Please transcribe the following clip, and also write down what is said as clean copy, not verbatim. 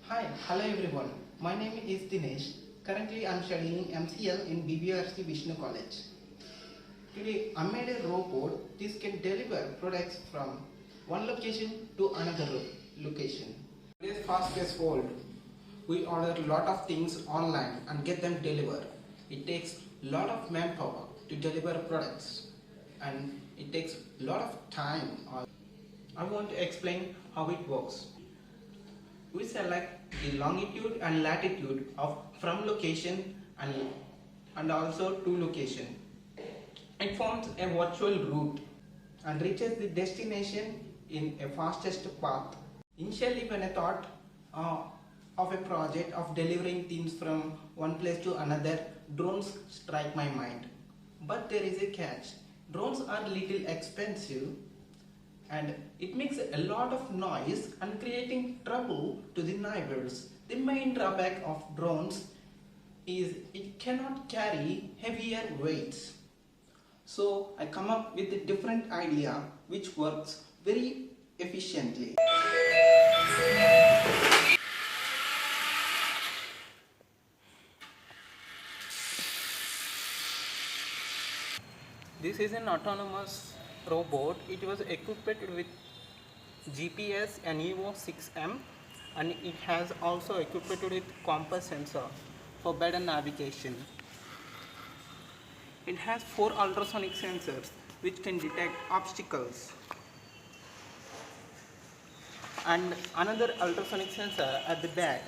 Hi, hello everyone. My name is Dinesh. Currently I am studying MCL in BBRC Vishnu College. Today I made a robot. This can deliver products from one location to another location. Today's fast-paced world, we order a lot of things online and get them delivered. It takes a lot of manpower to deliver products and it takes a lot of time. I want to explain how it works. We select the longitude and latitude of from location and also to location. It forms a virtual route and reaches the destination in a fastest path. Initially, when I thought of a project of delivering things from one place to another, drones strike my mind. But there is a catch. Drones are little expensive and it makes a lot of noise and creating trouble to the neighbors. The main drawback of drones is it cannot carry heavier weights. So I come up with a different idea which works very efficiently. This is an autonomous robot. It was equipped with GPS and Evo 6M and it has also equipped with compass sensor for better navigation. It has 4 ultrasonic sensors which can detect obstacles and another ultrasonic sensor at the back.